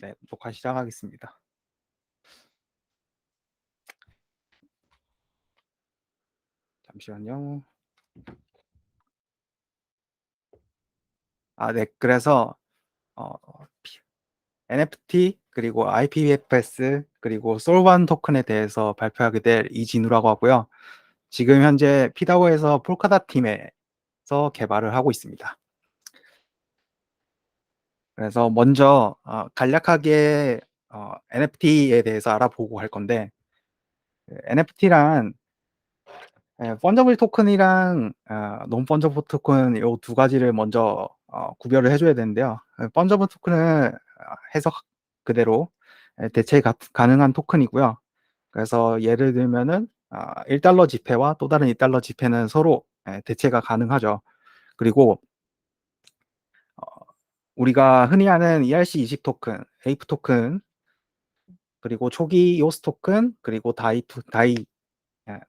네, 녹화 시작하겠습니다. 잠시만요. 네, 그래서 어, NFT 그리고 IPFS 그리고 솔반 토큰에 대해서 발표하게 될 이진우라고 하고요. 지금 현재 피다오에서 폴카다 팀에서 개발을 하고 있습니다. 그래서 먼저 간략하게 NFT에 대해서 알아보고 할 건데, NFT란 펀저블 토큰이랑 논 펀저블 토큰 이 두 가지를 먼저 구별을 해줘야 되는데요. 펀저블 토큰은 해석 그대로 대체 가능한 토큰이고요. 그래서 예를 들면은 1달러 지폐와 또 다른 1달러 지폐는 서로 대체가 가능하죠. 그리고 우리가 흔히 아는 ERC20 토큰, 에이프 토큰, 그리고 초기 요스 토큰, 그리고 다이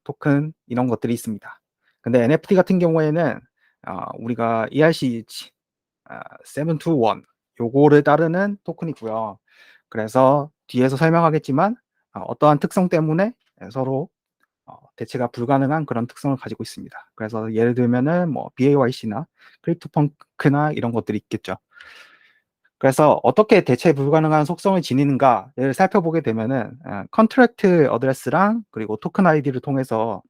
토큰 이런 것들이 있습니다. 근데 NFT 같은 경우에는 우리가 ERC 721 요거를 따르는 토큰이고요. 그래서 뒤에서 설명하겠지만 어떠한 특성 때문에 서로 대체가 불가능한 그런 특성을 가지고 있습니다. 그래서 예를 들면은 뭐 BAYC나 크립토펑크나 이런 것들이 있겠죠. 그래서 어떻게 대체 불가능한 속성을 지니는가를 살펴보게 되면은 컨트랙트 어드레스랑 그리고 토큰 아이디를 통해서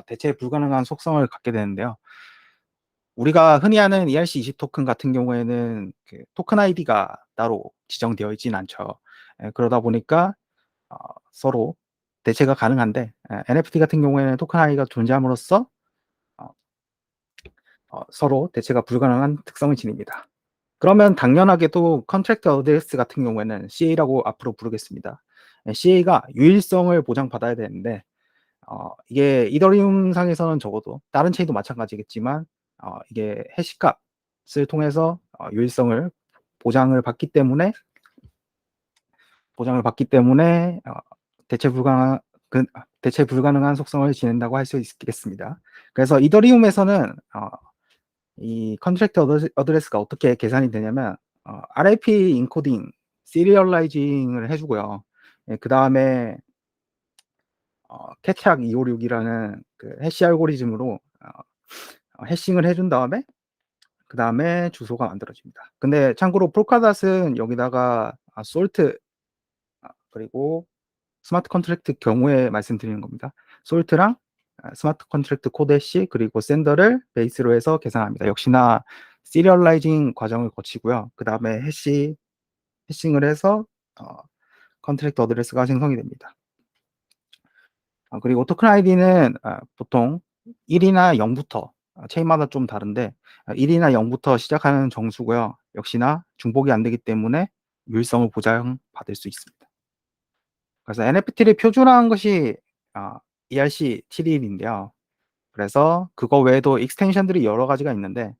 대체 불가능한 속성을 갖게 되는데요. 우리가 흔히 아는 ERC20 토큰 같은 경우에는 그 토큰 아이디가 따로 지정되어 있진 않죠. 그러다 보니까 어, 서로 대체가 가능한데 NFT 같은 경우에는 토큰 아이디가 존재함으로써 어, 서로 대체가 불가능한 특성을 지닙니다. 그러면 당연하게도 컨트랙트 어드레스 같은 경우에는 CA라고 앞으로 부르겠습니다. CA가 유일성을 보장받아야 되는데 이게 이더리움 상에서는 적어도 다른 체인도 마찬가지겠지만 이게 해시값을 통해서 유일성을 보장을 받기 때문에 대체 불가능한 대체 불가능한 속성을 지닌다고 할 수 있겠습니다. 그래서 이더리움에서는 이 컨트랙트 어드레스가 어떻게 계산이 되냐면 RIP 인코딩, 시리얼라이징을 해주고요. 그 다음에 캐치학 256이라는 그 해시 알고리즘으로 해싱을 해준 다음에 그 다음에 주소가 만들어집니다. 근데 참고로 폴카닷은 여기다가 솔트 그리고 스마트 컨트랙트 경우에 말씀드리는 겁니다. 솔트랑 스마트 컨트랙트 코드 해시 그리고 샌더를 베이스로 해서 계산합니다. 역시나 시리얼라이징 과정을 거치고요. 그 다음에 해싱을 해서 컨트랙트 어드레스가 생성이 됩니다. 그리고 토큰 아이디는 보통 1이나 0부터 체인마다 좀 다른데 1이나 0부터 시작하는 정수고요. 역시나 중복이 안 되기 때문에 유일성을 보장받을 수 있습니다. 그래서 NFT를 표준화한 것이 ERC71인데요. 그래서 그거 외에도 익스텐션들이 여러 가지가 있는데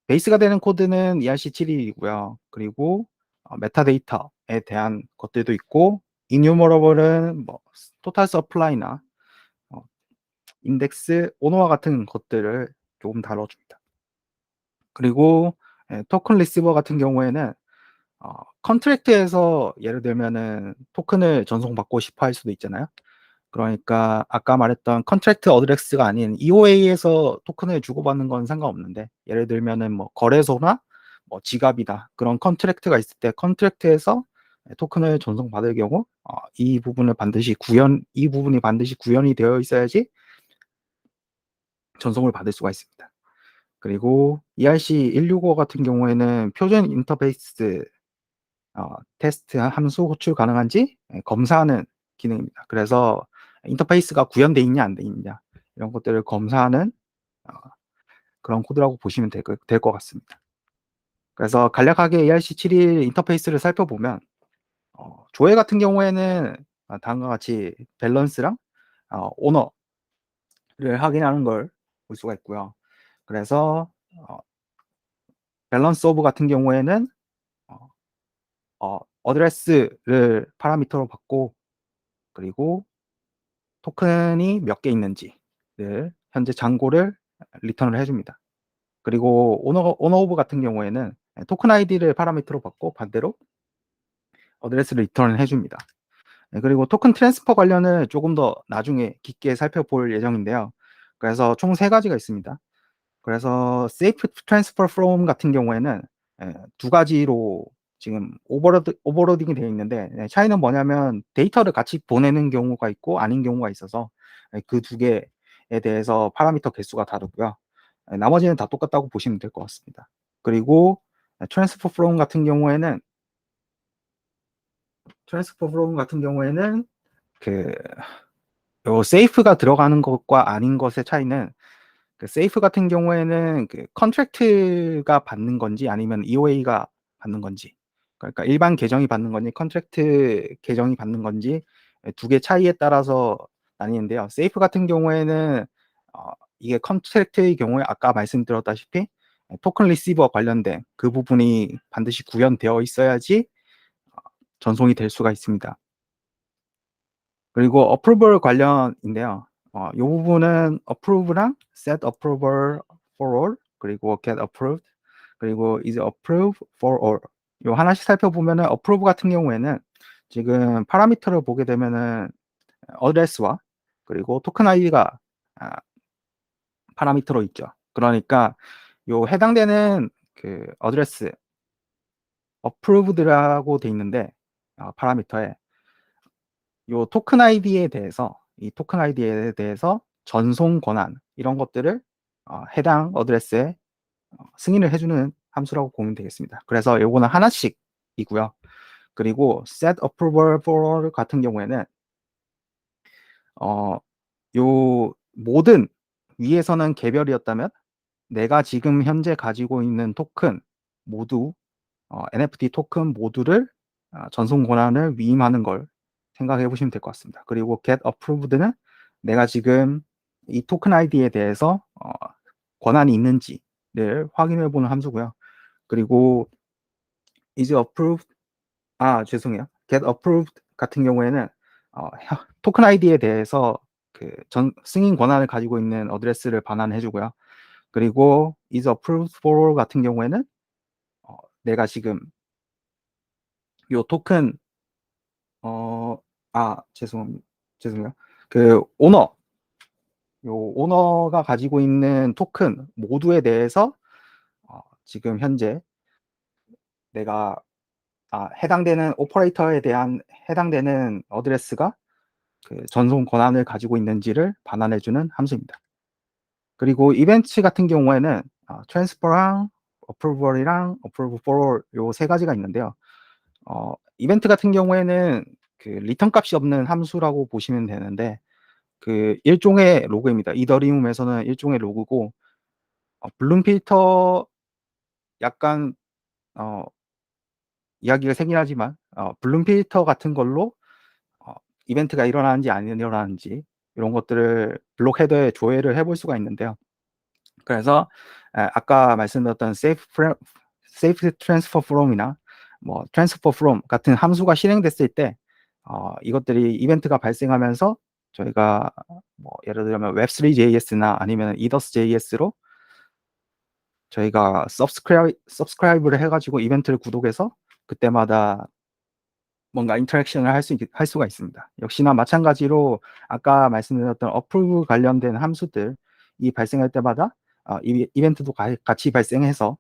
베이스가 되는 코드는 ERC71이고요. 그리고 메타데이터에 대한 것들도 있고 이뉴머러블은 뭐 토탈 서플라이나 인덱스, 오너와 같은 것들을 조금 다뤄줍니다. 그리고 토큰 리시버 같은 경우에는 컨트랙트에서 예를 들면은 토큰을 전송받고 싶어 할 수도 있잖아요. 그러니까 아까 말했던 컨트랙트 어드레스가 아닌 EOA에서 토큰을 주고받는 건 상관없는데 예를 들면은 뭐 거래소나 뭐 지갑이다 그런 컨트랙트가 있을 때 컨트랙트에서 토큰을 전송받을 경우 이 부분이 반드시 구현이 되어 있어야지 전송을 받을 수가 있습니다. 그리고 ERC165 같은 경우에는 표준 인터페이스 테스트 함수 호출 가능한지 검사하는 기능입니다. 그래서 인터페이스가 구현되어 있냐 안 돼 있냐 이런 것들을 검사하는 그런 코드라고 보시면 될 것 같습니다. 그래서 간략하게 ERC71 인터페이스를 살펴보면 조회 같은 경우에는 다음과 같이 밸런스랑 오너를 확인하는 걸 볼 수가 있고요. 그래서 밸런스 오브 같은 경우에는 어드레스를 파라미터로 받고 그리고 토큰이 몇 개 있는지를 현재 잔고를 리턴을 해줍니다. 그리고 오너 오브 같은 경우에는 토큰 아이디를 파라미터로 받고 반대로 어드레스를 리턴을 해줍니다. 그리고 토큰 트랜스퍼 관련은 조금 더 나중에 깊게 살펴볼 예정인데요. 그래서 총 세 가지가 있습니다. 그래서 Safe Transfer From 같은 경우에는 두 가지로 지금 오버로딩이 되어 있는데, 차이는 뭐냐면 데이터를 같이 보내는 경우가 있고 아닌 경우가 있어서 그 두 개에 대해서 파라미터 개수가 다르고요. 나머지는 다 똑같다고 보시면 될 것 같습니다. 그리고 Transfer From 같은 경우에는 그 요 세이프가 들어가는 것과 아닌 것의 차이는, 그 세이프 같은 경우에는 그 컨트랙트가 받는 건지 아니면 EOA가 받는 건지, 그러니까 일반 계정이 받는 건지 컨트랙트 계정이 받는 건지 두 개 차이에 따라서 나뉘는데요. 세이프 같은 경우에는 이게 컨트랙트의 경우에 아까 말씀드렸다시피 토큰 리시버 관련된 그 부분이 반드시 구현되어 있어야지 전송이 될 수가 있습니다. 그리고 어프로벌 관련인데요. 이 부분은 approve랑 set approval for all, 그리고 get approved, 그리고 is approved for all. 요 하나씩 살펴보면은 approve 같은 경우에는 지금 파라미터를 보게 되면은 어드레스와 그리고 토큰 아이디가 파라미터로 있죠. 그러니까 요 해당되는 그 어드레스 approved라고 돼 있는데 파라미터에 요 토큰 아이디에 대해서, 이 토큰 아이디에 대해서 전송 권한 이런 것들을 해당 어드레스에 승인을 해주는 함수라고 보면 되겠습니다. 그래서 요거는 하나씩이고요. 그리고 set approval for 같은 경우에는 요 모든, 위에서는 개별이었다면 내가 지금 현재 가지고 있는 토큰 모두 NFT 토큰 모두를 전송 권한을 위임하는 걸 생각해 보시면 될 것 같습니다. 그리고 get approved는 내가 지금 이 토큰 아이디에 대해서 권한이 있는지를 확인해 보는 함수고요. 그리고 is approved, 죄송해요. get approved 같은 경우에는 토큰 아이디에 대해서 그 승인 권한을 가지고 있는 어드레스를 반환해 주고요. 그리고 is approved for 같은 경우에는 내가 지금 요 토큰 죄송해요. 그 오너가 가지고 있는 토큰 모두에 대해서 지금 현재 내가 해당되는 오퍼레이터에 대한 해당되는 어드레스가 그 전송 권한을 가지고 있는지를 반환해주는 함수입니다. 그리고 이벤트 같은 경우에는 트랜스퍼랑 어프로벌이랑 어프로브 for 요 세 가지가 있는데요. 이벤트 같은 경우에는 그 리턴 값이 없는 함수라고 보시면 되는데, 그 일종의 로그입니다. 이더리움에서는 일종의 로그고, 블룸 필터 약간 이야기가 세긴 하지만 블룸 필터 같은 걸로 이벤트가 일어나는지 안 일어나는지 이런 것들을 블록 헤더에 조회를 해볼 수가 있는데요. 그래서 아까 말씀드렸던 safe transfer from이나 뭐 transfer from 같은 함수가 실행됐을 때 이것들이 이벤트가 발생하면서 저희가 뭐 예를 들면 web3.js나 아니면 edos.js로 저희가 subscribe를 해가지고 이벤트를 구독해서 그때마다 뭔가 인터랙션을 할 수가 있습니다. 역시나 마찬가지로 아까 말씀드렸던 approve 관련된 함수들이 발생할 때마다 이벤트도 같이 발생해서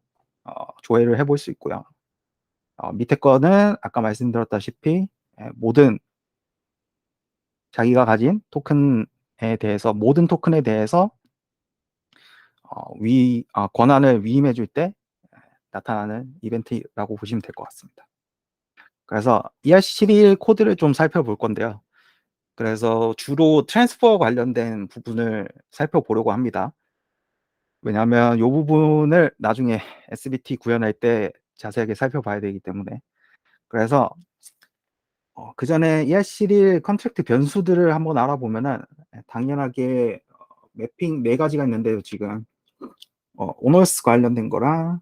조회를 해볼 수 있고요. 밑에 거는 아까 말씀드렸다시피 모든 자기가 가진 토큰에 대해서, 모든 토큰에 대해서 권한을 위임해 줄 때 나타나는 이벤트라고 보시면 될 것 같습니다. 그래서 ERC721 코드를 좀 살펴볼 건데요. 그래서 주로 트랜스퍼 관련된 부분을 살펴보려고 합니다. 왜냐하면 이 부분을 나중에 SBT 구현할 때 자세하게 살펴봐야 되기 때문에. 그래서 그 전에 ERC721 컨트랙트 변수들을 한번 알아보면은 당연하게 매핑 네 가지가 있는데요. 지금 오너스 관련된 거랑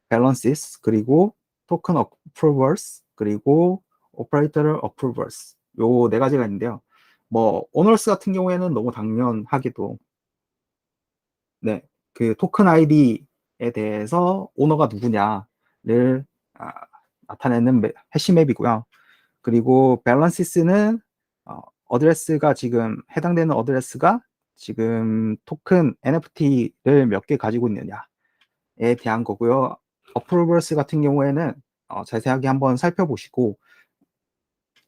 balances, 그리고 token approvers, 그리고 operator approvers, 요 네 가지가 있는데요. 뭐 owners 같은 경우에는 너무 당연하게도 그 토큰 아이디에 대해서 오너가 누구냐, 아, 나타내는 해시맵이고요. 그리고 밸런시스는 어드레스가 지금 해당되는 어드레스가 지금 토큰 NFT를 몇 개 가지고 있느냐에 대한 거고요. 어프로버스 같은 경우에는 자세하게 한번 살펴보시고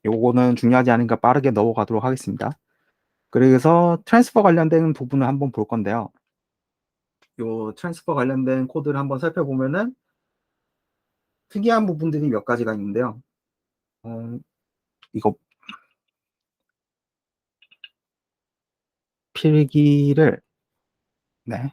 요거는 중요하지 않으니까 빠르게 넘어가도록 하겠습니다. 그래서 트랜스퍼 관련된 부분을 한번 볼 건데요. 요 트랜스퍼 관련된 코드를 한번 살펴보면은 특이한 부분들이 몇 가지가 있는데요. 이거 필기를 네.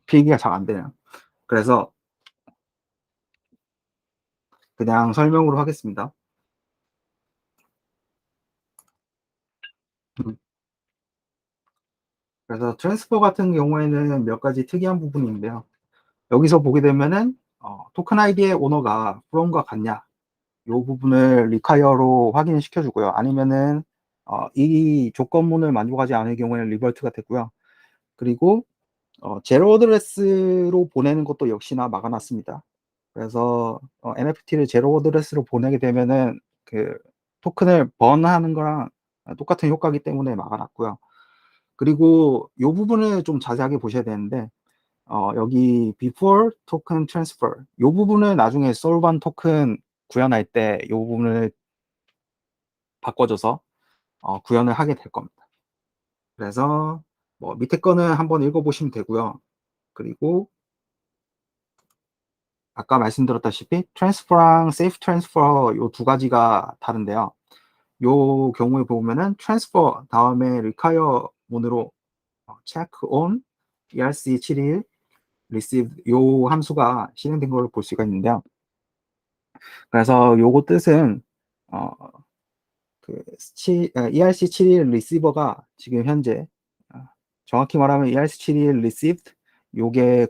필기가 잘 안 되네요. 그래서 그냥 설명으로 하겠습니다. 음, 그래서 트랜스퍼 같은 경우에는 몇 가지 특이한 부분이 있는데요. 여기서 보게 되면은 토큰 아이디의 오너가 from과 같냐 이 부분을 require로 확인시켜 주고요. 아니면은 이 조건문을 만족하지 않을 경우에는 리버트가 되고요. 그리고 제로 어드레스로 보내는 것도 역시나 막아놨습니다. 그래서 NFT를 제로 어드레스로 보내게 되면은 그 토큰을 번하는 거랑 똑같은 효과기 때문에 막아놨고요. 그리고 이 부분을 좀 자세하게 보셔야 되는데 여기 before token transfer 이 부분을 나중에 솔반 토큰 구현할 때 이 부분을 바꿔줘서 구현을 하게 될 겁니다. 그래서 뭐 밑에 거는 한번 읽어보시면 되고요. 그리고 아까 말씀드렸다시피 트랜스퍼랑 세이프 트랜스퍼 이 두 가지가 다른데요. 요 경우에 보면은 트랜스퍼 다음에 require 문으로 check on ERC71 receive 요 함수가 실행된 걸 볼 수가 있는데요. 그래서 요거 뜻은 어, ERC71 리시버가 지금 현재 정확히 말하면 ERC71 received 요게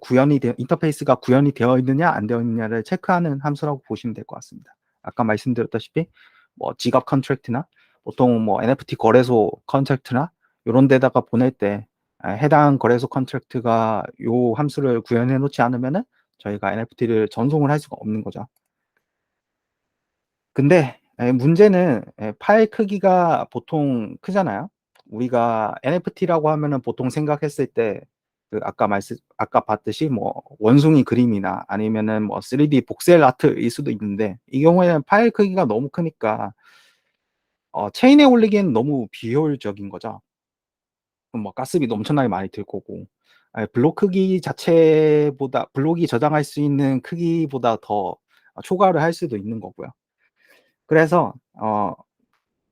인터페이스가 구현이 되어 있느냐 안 되어 있느냐를 체크하는 함수라고 보시면 될 것 같습니다. 아까 말씀드렸다시피 뭐 지갑 컨트랙트나 보통 뭐 NFT 거래소 컨트랙트나 이런 데다가 보낼 때 해당 거래소 컨트랙트가 요 함수를 구현해 놓지 않으면은 저희가 NFT를 전송을 할 수가 없는 거죠. 근데 문제는 파일 크기가 보통 크잖아요. 우리가 NFT라고 하면은 보통 생각했을 때 그 아까 봤듯이 뭐 원숭이 그림이나 아니면은 뭐 3D 복셀 아트일 수도 있는데 이 경우에는 파일 크기가 너무 크니까 체인에 올리기엔 너무 비효율적인 거죠. 그럼 뭐 가스비도 엄청나게 많이 들 거고 블록 크기 자체보다 블록이 저장할 수 있는 크기보다 더 초과를 할 수도 있는 거고요. 그래서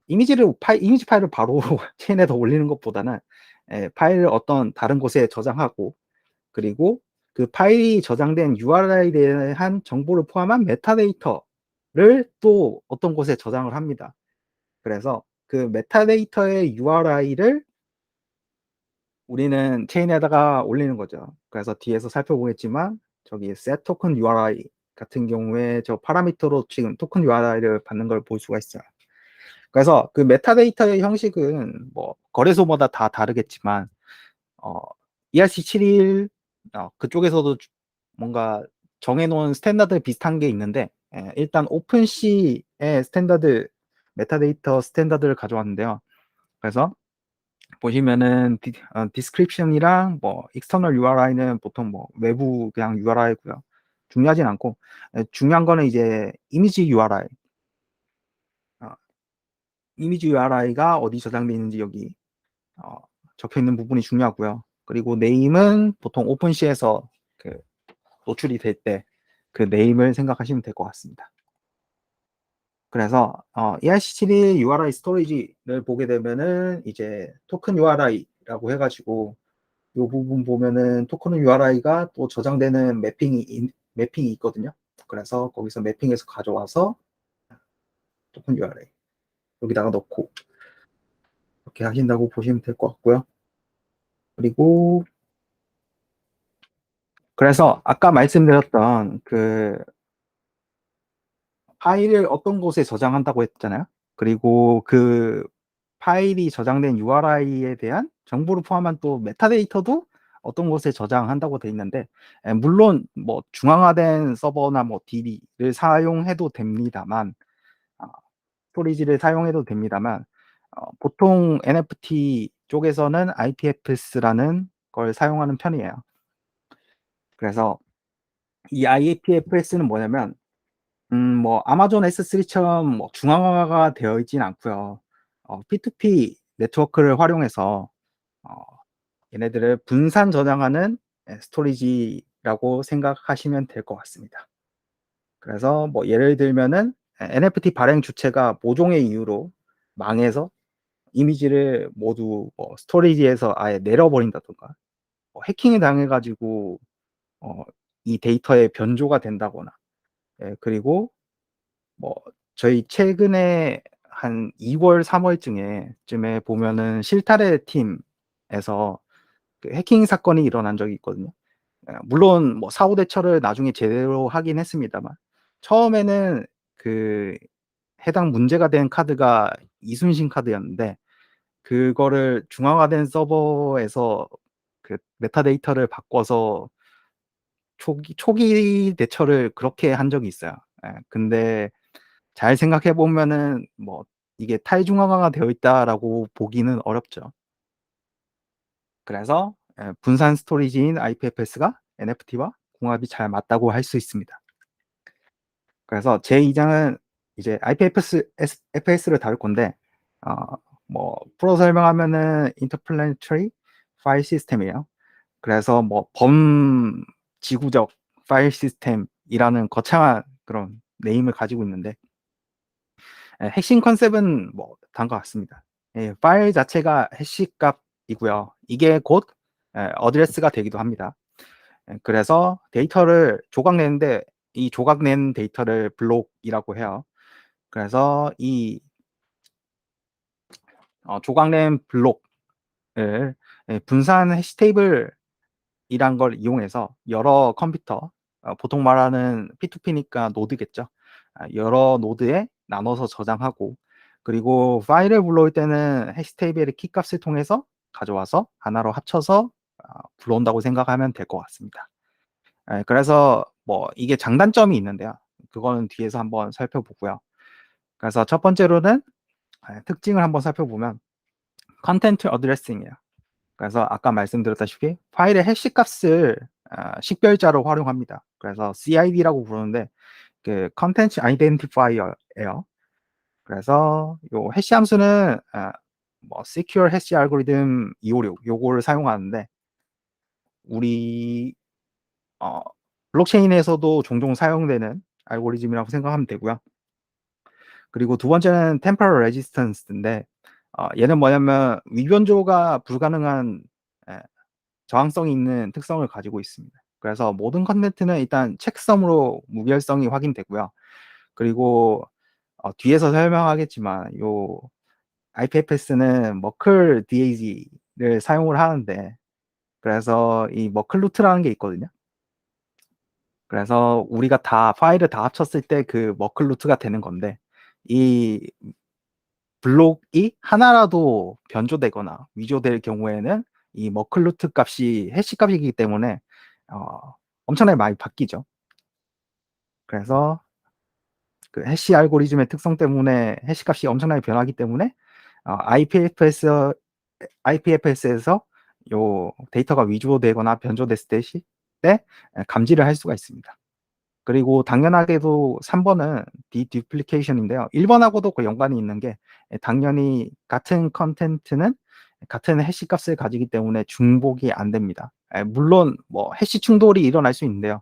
이미지 파일을 바로 체인에다 올리는 것보다는 파일을 어떤 다른 곳에 저장하고 그리고 그 파일이 저장된 URI에 대한 정보를 포함한 메타데이터를 또 어떤 곳에 저장을 합니다. 그래서 그 메타데이터의 URI를 우리는 체인에다가 올리는 거죠. 그래서 뒤에서 살펴보겠지만 저기 set token URI 같은 경우에 저 파라미터로 지금 토큰 URI를 받는 걸 볼 수가 있어요. 그래서 그 메타데이터의 형식은 뭐 거래소마다 다 다르겠지만 ERC71 그쪽에서도 뭔가 정해놓은 스탠다드 비슷한 게 있는데 일단 오픈C의 스탠다드 메타데이터 스탠다드를 가져왔는데요. 그래서 보시면은 디스크립션이랑 뭐 익스터널 URI는 보통 뭐 외부 그냥 URI고요. 중요하진 않고 중요한 거는 이제 이미지 URI 이미지 URI가 어디 저장되어 있는지 여기 어, 적혀 있는 부분이 중요하고요. 그리고 네임은 보통 오픈시에서 그 노출이 될 때 그 네임을 생각하시면 될 것 같습니다. 그래서 ERC7의 URI 스토리지를 보게 되면은 이제 토큰 URI라고 해가지고 이 부분 보면은 토큰 URI가 또 저장되는 매핑이 있거든요. 그래서 거기서 매핑해서 가져와서 토큰 URI 여기다가 넣고 이렇게 하신다고 보시면 될 것 같고요. 그리고 그래서 아까 말씀드렸던 그 파일을 어떤 곳에 저장한다고 했잖아요. 그리고 그 파일이 저장된 URI에 대한 정보를 포함한 또 메타데이터도 어떤 곳에 저장한다고 돼 있는데, 물론 뭐 중앙화된 서버나 뭐 DB를 사용해도 됩니다만, 아, 스토리지를 사용해도 됩니다만, 보통 NFT 쪽에서는 IPFS라는 걸 사용하는 편이에요. 그래서 이 IPFS는 뭐냐면, 뭐 아마존 S3처럼 뭐 중앙화가 되어 있진 않고요. P2P 네트워크를 활용해서 어, 얘네들을 분산 저장하는 스토리지라고 생각하시면 될 것 같습니다. 그래서 뭐 예를 들면은 NFT 발행 주체가 모종의 이유로 망해서 이미지를 모두 뭐 스토리지에서 아예 내려버린다던가, 해킹에 당해가지고 이 데이터에 변조가 된다거나, 그리고 뭐 저희 최근에 한 2월, 3월쯤에 보면은 실타래 팀에서 그 해킹 사건이 일어난 적이 있거든요. 물론 뭐 사후 대처를 나중에 제대로 하긴 했습니다만, 처음에는 그 해당 문제가 된 카드가 이순신 카드였는데, 그거를 중앙화된 서버에서 그 메타데이터를 바꿔서 초기 대처를 그렇게 한 적이 있어요. 근데 잘 생각해 보면은 뭐 이게 탈중앙화가 되어 있다라고 보기는 어렵죠. 그래서 분산 스토리지인 IPFS가 NFT와 궁합이 잘 맞다고 할 수 있습니다. 그래서 제 2장은 이제 IPFS를 다룰 건데, 어, 뭐 풀어 설명하면은 Interplanetary File System이에요. 그래서 뭐 범지구적 파일 시스템이라는 거창한 그런 네임을 가지고 있는데, 핵심 컨셉은 뭐 다른 것 같습니다. 파일 자체가 해시 값이고요. 이게 곧 어드레스가 되기도 합니다. 그래서 데이터를 조각내는데, 이 조각낸 데이터를 블록이라고 해요. 그래서 이 조각낸 블록을 분산 해시 테이블이란 걸 이용해서 여러 컴퓨터, 보통 말하는 P2P니까 노드겠죠. 여러 노드에 나눠서 저장하고, 그리고 파일을 불러올 때는 해시 테이블의 키값을 통해서 가져와서 하나로 합쳐서 불러온다고 생각하면 될 것 같습니다. 그래서 뭐 이게 장단점이 있는데요. 그거는 뒤에서 한번 살펴보고요. 그래서 첫 번째로는 특징을 한번 살펴보면 컨텐트 어드레싱이에요. 그래서 아까 말씀드렸다시피 파일의 해시 값을 식별자로 활용합니다. 그래서 CID라고 부르는데, 그 컨텐츠 아이덴티파이어예요. 그래서 요 해시 함수는 뭐 secure hash algorithm 256 요거를 사용하는데, 우리 어, 블록체인에서도 종종 사용되는 알고리즘이라고 생각하면 되고요. 그리고 두 번째는 temporal resistance인데, 얘는 뭐냐면 위변조가 불가능한 저항성이 있는 특성을 가지고 있습니다. 그래서 모든 컨텐츠는 일단 체크섬으로 무결성이 확인되고요. 그리고 뒤에서 설명하겠지만 요 IPFS는 머클 DAG를 사용을 하는데, 그래서 이 머클 루트라는 게 있거든요. 그래서 우리가 다 파일을 다 합쳤을 때 그 머클 루트가 되는 건데, 이 블록이 하나라도 변조되거나 위조될 경우에는 이 머클 루트 값이 해시 값이기 때문에 엄청나게 많이 바뀌죠. 그래서 그 해시 알고리즘의 특성 때문에 해시 값이 엄청나게 변하기 때문에 IPFS에서 요 데이터가 위조되거나 변조됐을 때 감지를 할 수가 있습니다. 그리고 당연하게도 3번은 디듀플리케이션인데요. 1번하고도 그 연관이 있는 게, 당연히 같은 컨텐츠는 같은 해시 값을 가지기 때문에 중복이 안 됩니다. 물론 뭐 해시 충돌이 일어날 수 있는데요.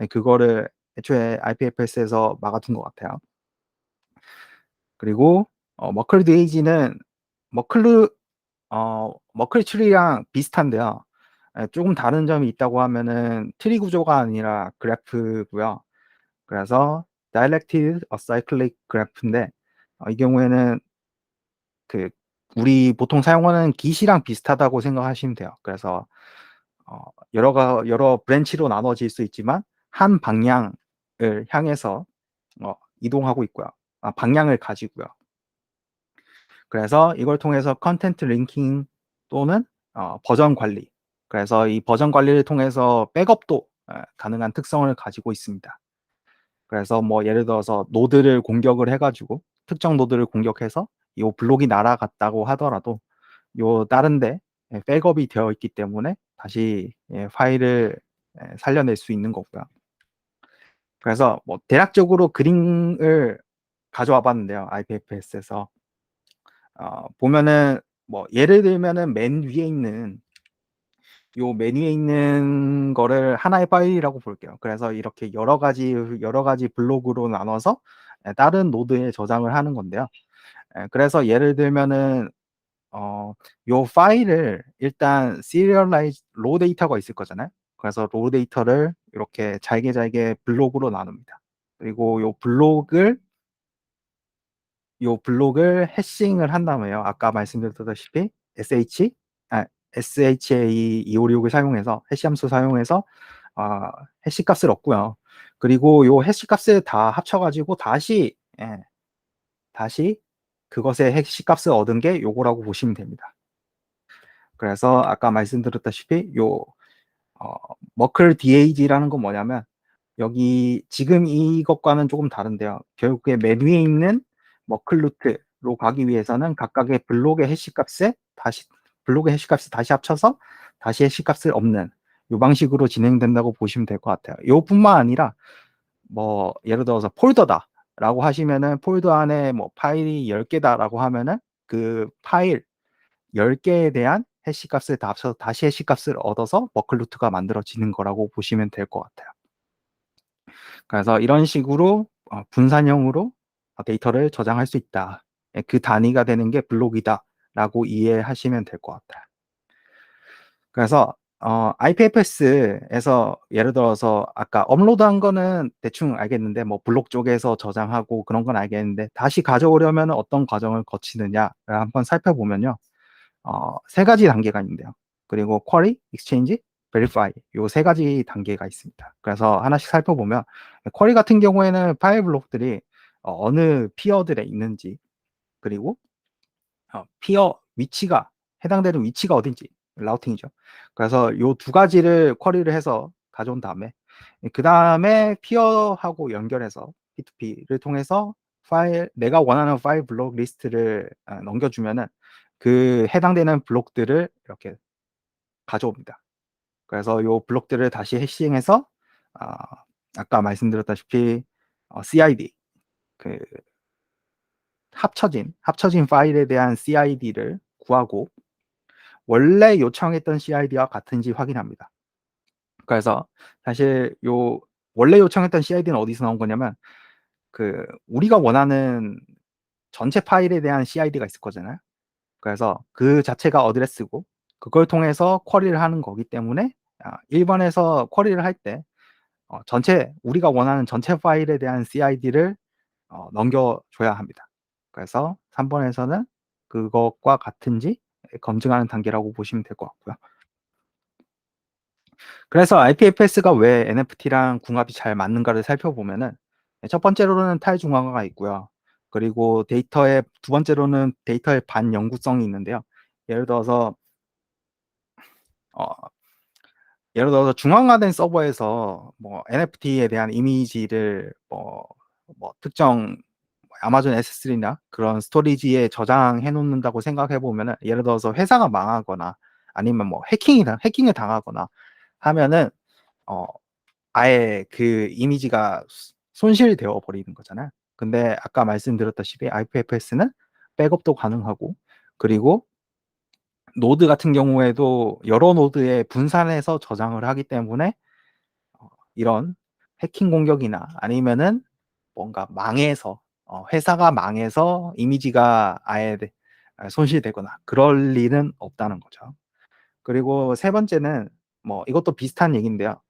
그거를 애초에 IPFS에서 막아둔 것 같아요. 그리고 머클 DAG는 머클 머클 트리랑 비슷한데요. 조금 다른 점이 있다고 하면은 트리 구조가 아니라 그래프고요. 그래서 Directed Acyclic Graph인데, 이 경우에는 그 우리 보통 사용하는 Git이랑 비슷하다고 생각하시면 돼요. 그래서 여러 브랜치로 나눠질 수 있지만 한 방향을 향해서 이동하고 있고요. 방향을 가지고요. 그래서 이걸 통해서 컨텐트 링킹 또는 버전 관리, 그래서 이 버전 관리를 통해서 백업도 가능한 특성을 가지고 있습니다. 그래서 뭐 예를 들어서 노드를 공격을 해가지고 특정 노드를 공격해서 이 블록이 날아갔다고 하더라도 요 다른데 백업이 되어 있기 때문에 다시 파일을 살려낼 수 있는 거고요. 그래서 뭐 대략적으로 그림을 가져와 봤는데요. IPFS에서 보면은 뭐 예를 들면은 맨 위에 있는 요 메뉴에 있는 거를 하나의 파일이라고 볼게요. 그래서 이렇게 여러 가지 블록으로 나눠서 다른 노드에 저장을 하는 건데요. 그래서 예를 들면은 요 파일을 일단 시리얼라이즈 로 데이터가 있을 거잖아요. 그래서 로 데이터를 이렇게 잘게 블록으로 나눕니다. 그리고 요 블록을 해싱을 한 다음에요. 아까 말씀드렸다시피 SHA256을 사용해서 해시 함수 사용해서 해시 값을 얻고요. 그리고 요 해시 값을 다 합쳐가지고 다시 그것의 해시 값을 얻은 게 요거라고 보시면 됩니다. 그래서 아까 말씀드렸다시피 요 머클 DAG라는 건 뭐냐면 여기 지금 이것과는 조금 다른데요. 결국에 맨 위에 있는 머클 루트로 가기 위해서는 각각의 블록의 해시 값을 다시 합쳐서 다시 해시 값을 얻는 이 방식으로 진행된다고 보시면 될 것 같아요. 요뿐만 아니라 뭐 예를 들어서 폴더다라고 하시면은 폴더 안에 뭐 파일이 10개다라고 하면은 그 파일 10개에 대한 해시 값을 다 합쳐서 다시 해시 값을 얻어서 머클 루트가 만들어지는 거라고 보시면 될 것 같아요. 그래서 이런 식으로 분산형으로 데이터를 저장할 수 있다. 그 단위가 되는 게 블록이다라고 이해하시면 될 것 같아요. 그래서 IPFS에서 예를 들어서 아까 업로드한 거는 대충 알겠는데 뭐 블록 쪽에서 저장하고 그런 건 알겠는데 다시 가져오려면 어떤 과정을 거치느냐를 한번 살펴보면요. 세 가지 단계가 있는데요. 그리고 쿼리, 익스체인지, 베리파이 요 세 가지 단계가 있습니다. 그래서 하나씩 살펴보면 쿼리 같은 경우에는 파일 블록들이 어느 피어들에 있는지 그리고 피어 위치가 해당되는 위치가 어딘지 라우팅이죠. 그래서 요 두 가지를 쿼리를 해서 가져온 다음에 그 다음에 피어하고 연결해서 P2P를 통해서 내가 원하는 파일 블록 리스트를 넘겨주면은 그 해당되는 블록들을 이렇게 가져옵니다. 그래서 요 블록들을 다시 해싱해서 아까 말씀드렸다시피 CID 그 합쳐진 파일에 대한 CID를 구하고 원래 요청했던 CID와 같은지 확인합니다. 그래서 사실 요 원래 요청했던 CID는 어디서 나온 거냐면 그 우리가 원하는 전체 파일에 대한 CID가 있을 거잖아요. 그래서 그 자체가 어드레스고 그걸 통해서 쿼리를 하는 거기 때문에 1번에서 쿼리를 할 때 우리가 원하는 전체 파일에 대한 CID를 넘겨줘야 합니다. 그래서 3번에서는 그것과 같은지 검증하는 단계라고 보시면 될 것 같고요. 그래서 IPFS가 왜 NFT랑 궁합이 잘 맞는가를 살펴보면은 첫 번째로는 탈중앙화가 있고요. 그리고 두 번째로는 데이터의 반영구성이 있는데요. 예를 들어서 어, 중앙화된 서버에서 뭐 NFT에 대한 이미지를 뭐 특정 아마존 S3나 그런 스토리지에 저장해 놓는다고 생각해 보면은 예를 들어서 회사가 망하거나 아니면 뭐 해킹을 당하거나 하면은 어, 아예 그 이미지가 손실되어 버리는 거잖아요. 근데 아까 말씀드렸다시피 IPFS는 백업도 가능하고 그리고 노드 같은 경우에도 여러 노드에 분산해서 저장을 하기 때문에 이런 해킹 공격이나 아니면은 뭔가 회사가 망해서 이미지가 아예 손실되거나 그럴 리는 없다는 거죠. 그리고 세 번째는 뭐 이것도 비슷한 얘기인데요.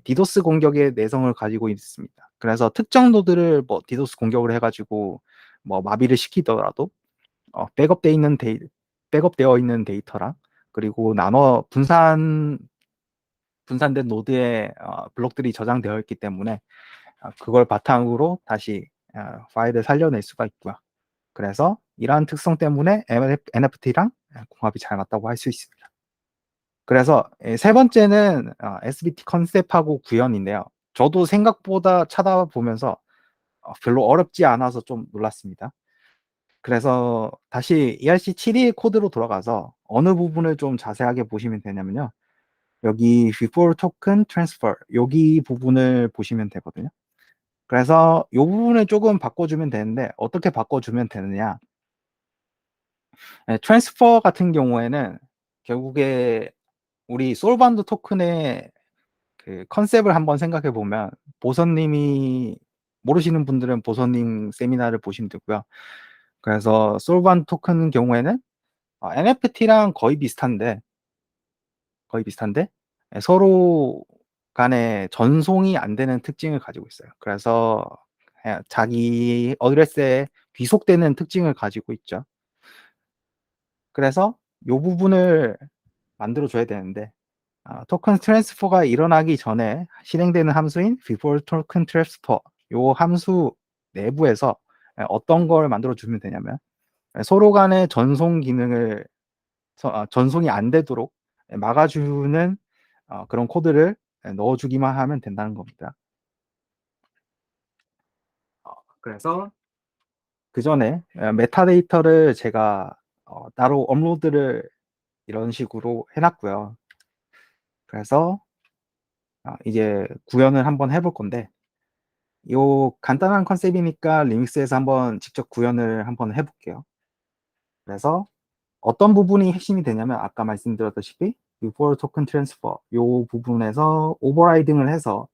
디도스 공격의 내성을 가지고 있습니다. 그래서 특정 노드를 뭐 디도스 공격을 해가지고 뭐 마비를 시키더라도 백업되어 있는 데이터랑 그리고 분산된 노드에 블록들이 저장되어 있기 때문에 그걸 바탕으로 다시 파일을 살려낼 수가 있고요. 그래서 이러한 특성 때문에 NFT랑 궁합이 잘 맞다고 할 수 있습니다. 그래서 세 번째는 SBT 컨셉하고 구현인데요. 저도 생각보다 찾아보면서 별로 어렵지 않아서 좀 놀랐습니다. 그래서 다시 ERC721 코드로 돌아가서 어느 부분을 좀 자세하게 보시면 되냐면요. 여기 before token transfer 여기 부분을 보시면 되거든요. 그래서 이 부분을 조금 바꿔주면 되는데 어떻게 바꿔주면 되느냐. 트랜스퍼 같은 경우에는 결국에 우리 솔반드 토큰의 그 컨셉을 한번 생각해 보면 보선님이 모르시는 분들은 보선님 세미나를 보시면 되고요. 그래서 솔반드 토큰 경우에는 NFT랑 거의 비슷한데 서로 간에 전송이 안 되는 특징을 가지고 있어요. 그래서 자기 어드레스에 귀속되는 특징을 가지고 있죠. 그래서 이 부분을 만들어 줘야 되는데 토큰 트랜스퍼가 일어나기 전에 실행되는 함수인 before token transfer 이 함수 내부에서 어떤 걸 만들어 주면 되냐면 서로 간의 전송 기능을 전송이 안 되도록 막아주는 그런 코드를 넣어주기만 하면 된다는 겁니다. 그래서 그 전에 메타데이터를 제가 따로 업로드를 이런 식으로 해놨고요. 그래서 이제 구현을 한번 해볼 건데 이 간단한 컨셉이니까 리믹스에서 한번 직접 구현을 한번 해볼게요. 그래서 어떤 부분이 핵심이 되냐면 아까 말씀드렸다시피 before token transfer 이 부분에서 오버라이딩을 해서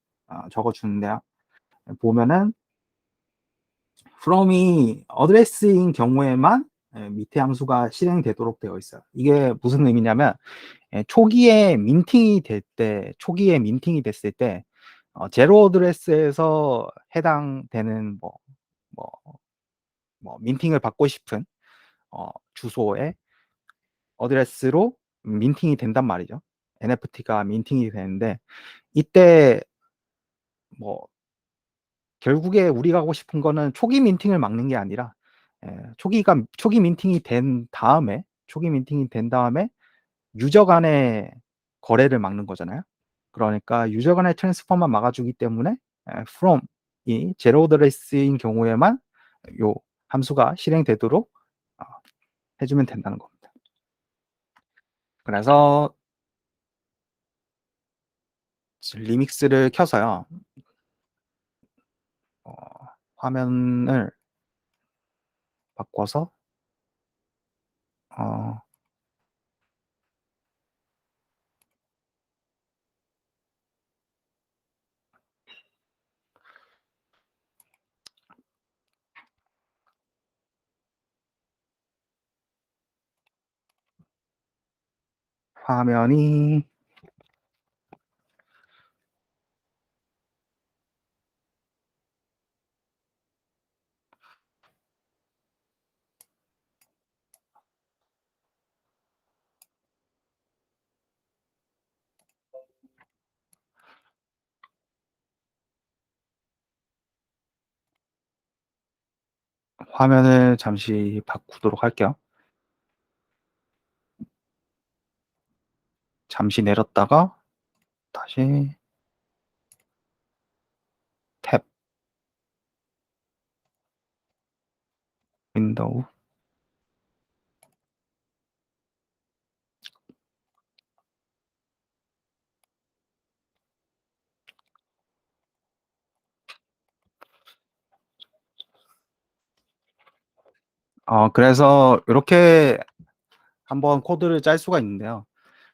적어주는데요. 보면은 from이 어드레스인 경우에만 밑에 함수가 실행되도록 되어 있어요. 이게 무슨 의미냐면 초기에 민팅이 됐을 때 제로 어드레스에서 해당되는 뭐, 민팅을 받고 싶은 주소에 어드레스로 민팅이 된단 말이죠. NFT가 민팅이 되는데 이때 뭐 결국에 우리가 하고 싶은 거는 초기 민팅을 막는 게 아니라 초기 민팅이 된 다음에 유저 간의 거래를 막는 거잖아요. 그러니까 유저 간의 트랜스퍼만 막아주기 때문에 from 이 제로 어드레스인 경우에만 요 함수가 실행되도록 어, 해주면 된다는 겁니다. 그래서 리믹스를 켜서요. 화면을 바꿔서 어, 화면이 화면을 잠시 바꾸도록 할게요. 잠시 내렸다가 다시 탭 윈도우 그래서 이렇게 한번 코드를 짤 수가 있는데요.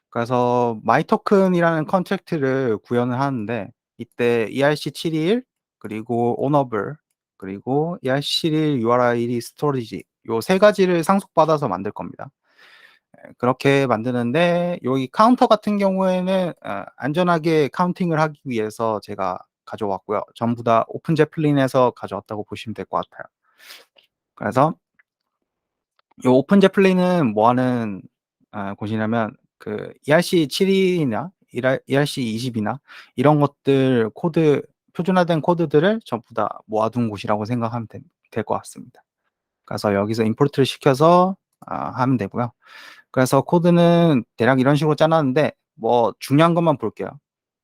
그래서 마이토큰이라는 컨트랙트를 구현을 하는데 이때 ERC721 그리고 오너블 그리고 ERC721 URI 스토리지 요 세 가지를 상속받아서 만들 겁니다. 그렇게 만드는데 여기 카운터 같은 경우에는 안전하게 카운팅을 하기 위해서 제가 가져왔고요. 전부 다 오픈 제플린에서 가져왔다고 보시면 될 것 같아요. 그래서 이 오픈 제플린은 뭐 하는 곳이냐면 그 ERC7이나 ERC20이나 이런 것들 표준화된 코드들을 전부 다 모아둔 곳이라고 생각하면 될 것 같습니다. 그래서 여기서 임포트를 시켜서 하면 되고요. 그래서 코드는 대략 이런 식으로 짜놨는데 뭐 중요한 것만 볼게요.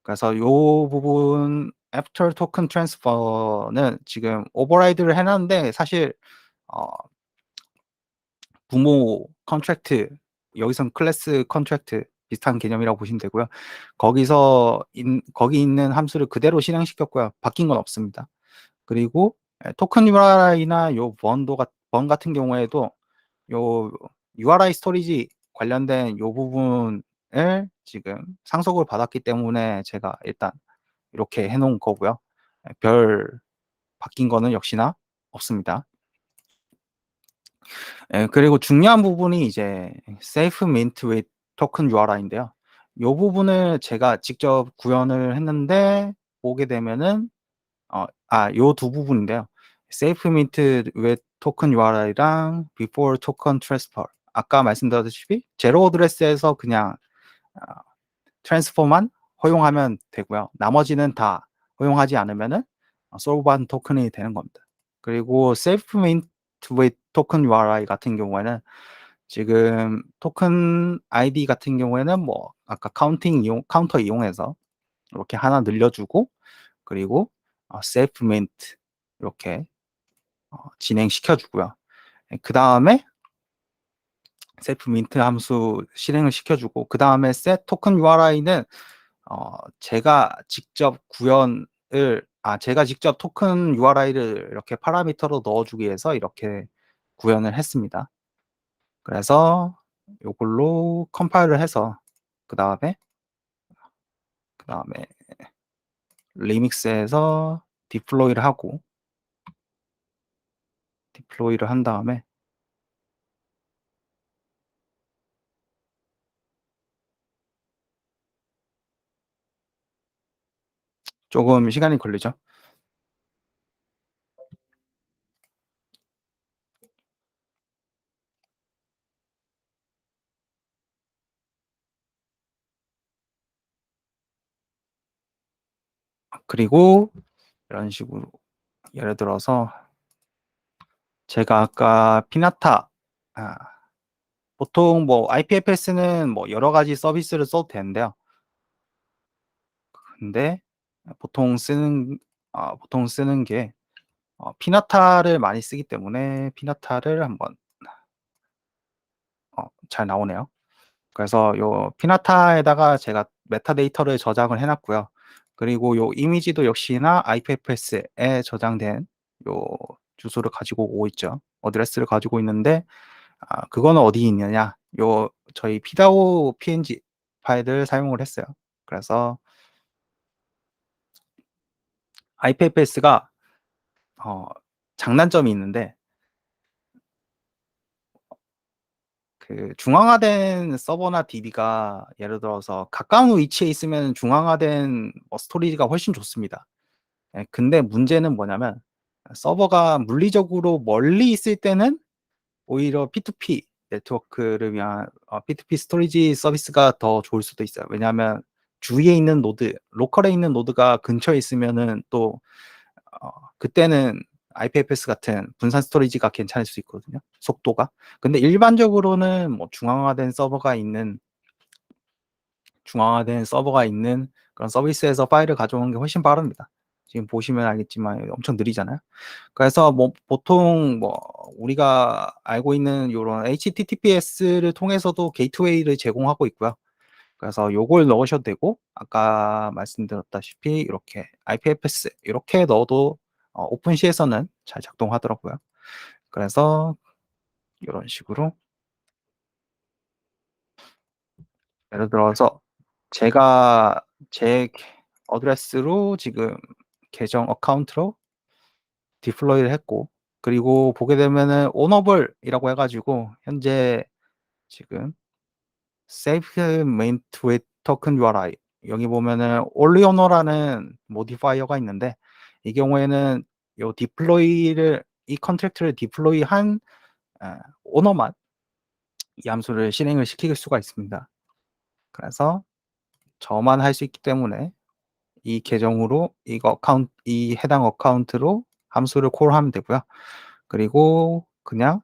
그래서 요 부분 after token transfer는 지금 오버라이드를 해놨는데 사실 어, 부모 컨트랙트, 여기선 클래스 컨트랙트 비슷한 개념이라고 보시면 되고요. 거기 있는 함수를 그대로 실행시켰고요. 바뀐 건 없습니다. 그리고 토큰 URI나 요 번 같은 경우에도 요 URI 스토리지 관련된 요 부분을 지금 상속을 받았기 때문에 제가 일단 이렇게 해놓은 거고요. 별 바뀐 거는 역시나 없습니다. 그리고 중요한 부분이 이제 Safe Mint with Token URI인데요. 이 부분을 제가 직접 구현을 했는데 보게 되면은 요 두 부분인데요. Safe Mint with Token URI랑 Before Token Transfer. 아까 말씀드렸다시피 제로 어드레스에서 그냥 트랜스퍼만 허용하면 되고요. 나머지는 다 허용하지 않으면은 솔브한 토큰이 되는 겁니다. 그리고 Safe Mint with Token URI 같은 경우에는 지금 토큰 아이디 같은 경우에는 뭐 아까 카운터 이용해서 이렇게 하나 늘려주고 그리고 Safe Mint 이렇게 진행시켜주고요. 그 다음에 Safe Mint 함수 실행을 시켜주고 그 다음에 Set Token URI는 제가 직접 제가 직접 토큰 URI를 이렇게 파라미터로 넣어주기 위해서 이렇게 구현을 했습니다. 그래서 이걸로 컴파일을 해서 그 다음에 리믹스에서 디플로이를 한 다음에 조금 시간이 걸리죠. 그리고 이런 식으로 예를 들어서 제가 아까 피나타 보통 뭐 IPFS는 뭐 여러 가지 서비스를 써도 되는데요. 근데 보통 쓰는 게 피나타를 많이 쓰기 때문에 피나타를 한번 잘 나오네요. 그래서 요 피나타에다가 제가 메타데이터를 저장을 해놨고요. 그리고 요 이미지도 역시나 IPFS에 저장된 요 주소를 가지고 오고 있죠. 어드레스를 가지고 있는데 그거는 어디 있느냐? 요 저희 피다오 PNG 파일을 사용을 했어요. 그래서 IPFS가 장단점이 있는데 그 중앙화된 서버나 DB가 예를 들어서 가까운 위치에 있으면 중앙화된 스토리지가 훨씬 좋습니다. 근데 문제는 뭐냐면 서버가 물리적으로 멀리 있을 때는 오히려 P2P 네트워크를 위한 P2P 스토리지 서비스가 더 좋을 수도 있어요. 왜냐하면 주위에 있는 로컬에 있는 노드가 근처에 있으면은 또 그때는 IPFS 같은 분산 스토리지가 괜찮을 수 있거든요. 속도가. 근데 일반적으로는 뭐 중앙화된 서버가 있는 그런 서비스에서 파일을 가져오는 게 훨씬 빠릅니다. 지금 보시면 알겠지만 엄청 느리잖아요. 그래서 뭐 보통 뭐 우리가 알고 있는 이런 HTTPS를 통해서도 게이트웨이를 제공하고 있고요. 그래서 요걸 넣으셔도 되고 아까 말씀드렸다시피 이렇게 IPFS 이렇게 넣어도 오픈시에서는 잘 작동하더라고요. 그래서 이런 식으로 예를 들어서 제가 제 어드레스로 지금 계정 어카운트로 디플로이를 했고 그리고 보게 되면은 오너블이라고 해가지고 현재 지금 save main with token URI 여기 보면은 only owner라는 모디파이어가 있는데 이 경우에는 이 컨트랙트를 디플로이한 오너만 이 함수를 실행을 시킬 수가 있습니다. 그래서 저만 할 수 있기 때문에 이 계정으로 이 해당 어카운트로 함수를 콜하면 되고요. 그리고 그냥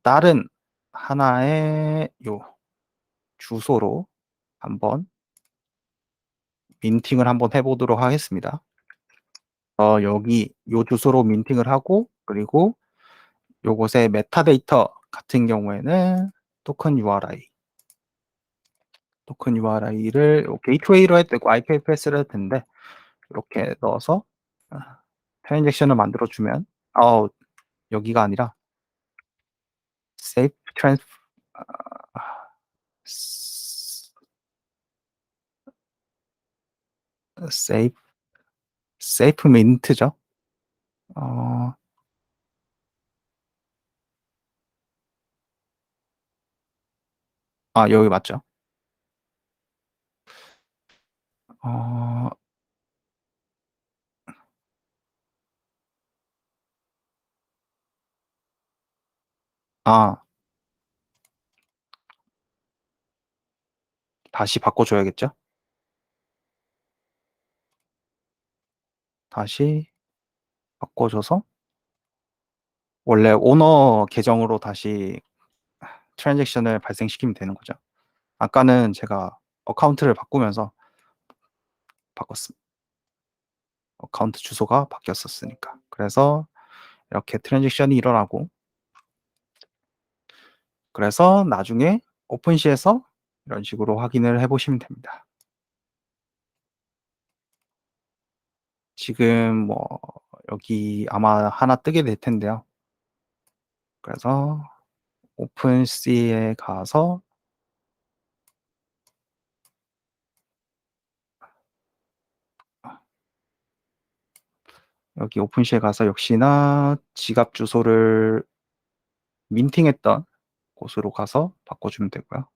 다른 하나의 요 주소로 한번 민팅을 한번 해보도록 하겠습니다. 여기 요 주소로 민팅을 하고, 그리고 요것의 메타데이터 같은 경우에는 토큰 URI를 게이트웨이로 해도 되고 IPFS로 해도 되는데, 이렇게 넣어서 트랜잭션을 만들어주면, 여기가 아니라 safe trans safe safe mint죠. 여기 맞죠? 다시 바꿔줘야겠죠? 다시 바꿔줘서 원래 오너 계정으로 다시 트랜잭션을 발생시키면 되는 거죠. 아까는 제가 어카운트를 바꾸면서 바꿨습니다. 어카운트 주소가 바뀌었었으니까. 그래서 이렇게 트랜잭션이 일어나고, 그래서 나중에 오픈시에서 이런 식으로 확인을 해보시면 됩니다. 지금 뭐 여기 아마 하나 뜨게 될 텐데요. 그래서 오픈C에 가서 여기 오픈C에 가서 역시나 지갑 주소를 민팅했던 곳으로 가서 바꿔주면 되고요.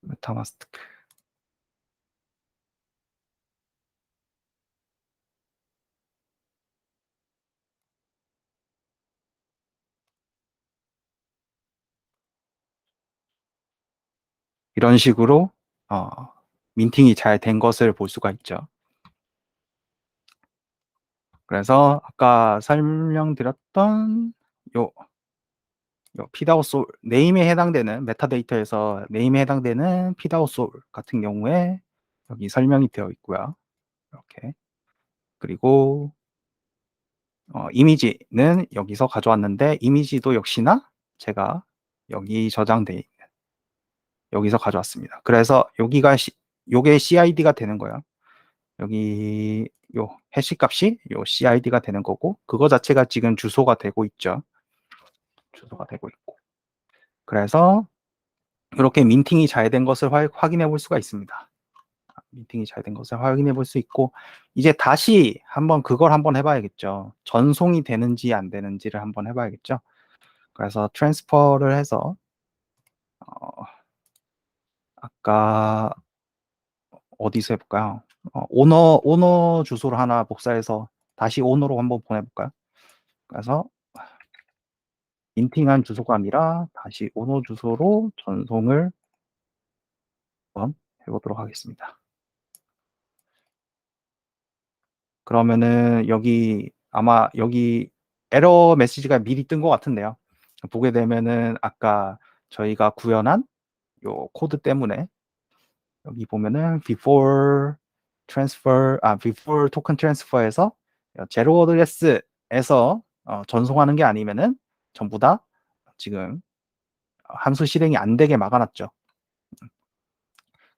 메타마스크. 이런 식으로 민팅이 잘 된 것을 볼 수가 있죠. 그래서 아까 설명드렸던 요 피다우 소울 네임에 해당되는 메타데이터에서 네임에 해당되는 피다우 소울 같은 경우에 여기 설명이 되어 있고요. 이렇게. 그리고 이미지는 여기서 가져왔는데, 이미지도 역시나 제가 여기 저장돼 있는 여기서 가져왔습니다. 그래서 요게 CID가 되는 거예요. 여기 요 해시 값이 요 CID가 되는 거고, 그거 자체가 지금 주소가 되고 있죠. 주소가 되고 있고. 그래서 이렇게 민팅이 잘 된 것을 확인해 볼 수가 있습니다. 민팅이 잘 된 것을 확인해 볼 수 있고, 이제 다시 한번 그걸 한번 해봐야겠죠. 전송이 되는지 안 되는지를 한번 해봐야겠죠. 그래서 트랜스퍼를 해서 아까 어디서 해볼까요? 오너 주소를 하나 복사해서 다시 오너로 한번 보내볼까요? 그래서 인팅한 주소가 아니라 다시 오너 주소로 전송을 한번 해보도록 하겠습니다. 그러면은 아마 여기 에러 메시지가 미리 뜬 것 같은데요. 보게 되면은 아까 저희가 구현한 요 코드 때문에 여기 보면은 before token transfer에서 제로 어드레스에서 전송하는 게 아니면은 전부 다 지금 함수 실행이 안 되게 막아놨죠.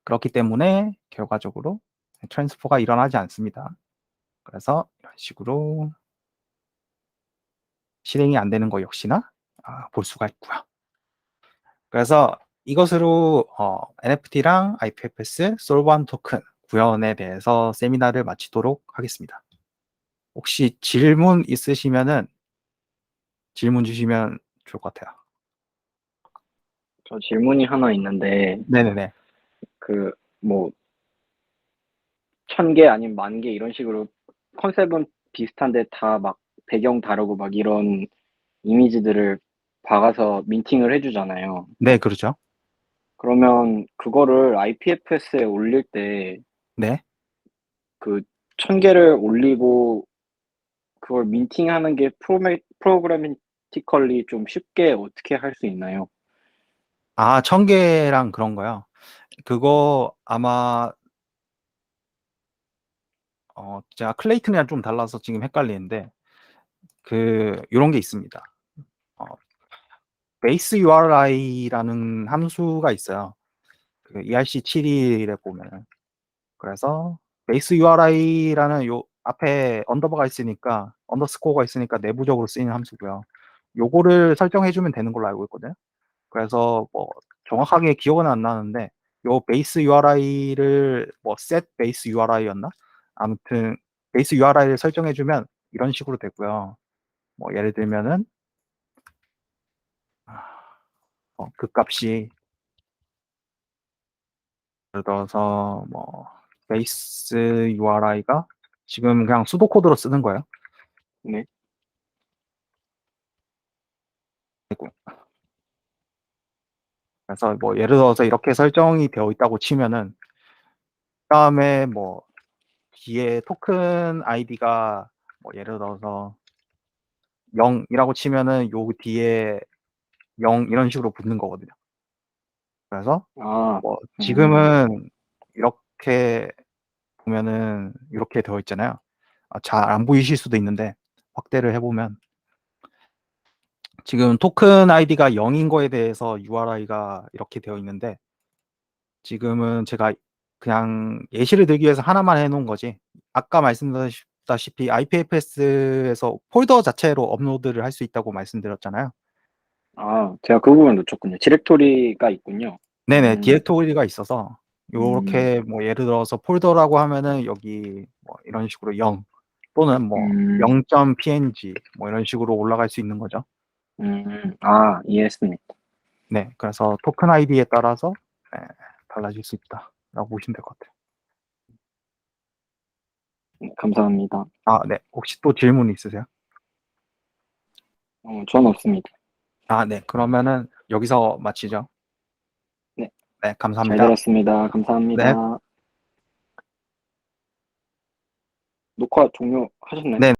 그렇기 때문에 결과적으로 트랜스퍼가 일어나지 않습니다. 그래서 이런 식으로 실행이 안 되는 거 역시나 볼 수가 있고요. 그래서 이것으로 NFT랑 IPFS, 솔브한 토큰 구현에 대해서 세미나를 마치도록 하겠습니다. 혹시 질문 있으시면은 질문 주시면 좋을 것 같아요. 저 질문이 하나 있는데, 네네네. 뭐, 1000개 아니면 10,000개 이런 식으로 컨셉은 비슷한데 다 막 배경 다르고 막 이런 이미지들을 박아서 민팅을 해주잖아요. 네, 그렇죠. 그러면 그거를 IPFS에 올릴 때 네. 그 1000개를 올리고 그걸 민팅하는 게 프로그래미티컬리 좀 쉽게 어떻게 할 수 있나요? 아, 청계랑 그런 거요. 그거 아마 제가 클레이튼이랑 좀 달라서 지금 헷갈리는데 요런 게 있습니다. 어, 베이스 URI라는 함수가 있어요. 그 ERC71에 보면은. 그래서 베이스 URI라는 요 앞에 언더바가 있으니까 언더스코어가 있으니까 내부적으로 쓰이는 함수고요. 요거를 설정해 주면 되는 걸로 알고 있거든요. 그래서 뭐 정확하게 기억은 안 나는데 요 베이스 URI를 뭐 set 베이스 URI였나? 아무튼 베이스 URI를 설정해 주면 이런 식으로 되고요. 뭐 예를 들면은 그 값이 예를 들어서 뭐 베이스 URI가 지금 그냥 수도 코드로 쓰는 거예요. 네. 그래서 뭐 예를 들어서 이렇게 설정이 되어 있다고 치면은 그다음에 뭐 뒤에 토큰 아이디가 뭐 예를 들어서 0이라고 치면은 요 뒤에 0 이런 식으로 붙는 거거든요. 그래서 아, 뭐 지금은 이렇게 보면은 이렇게 되어 있잖아요. 잘 안 보이실 수도 있는데 확대를 해보면 지금 토큰 아이디가 0인 거에 대해서 URI가 이렇게 되어 있는데 지금은 제가 그냥 예시를 들기 위해서 하나만 해놓은 거지. 아까 말씀드렸다시피 IPFS에서 폴더 자체로 업로드를 할 수 있다고 말씀드렸잖아요. 제가 그 부분 놓쳤군요. 디렉토리가 있군요. 네네, 디렉토리가 있어서 음, 요렇게 뭐 예를 들어서 폴더라고 하면은 여기 뭐 이런 식으로 0 또는 뭐 음, 0.png 뭐 이런 식으로 올라갈 수 있는 거죠. 이해했습니다. 네, 그래서 토큰 아이디에 따라서 네, 달라질 수 있다라고 보시면 될 것 같아요. 네, 감사합니다. 네, 혹시 또 질문 있으세요? 전 없습니다. 네, 그러면은 여기서 마치죠. 네, 네, 잘 감사합니다. 들었습니다. 네, 감사합니다. 녹화 종료하셨나요? 네.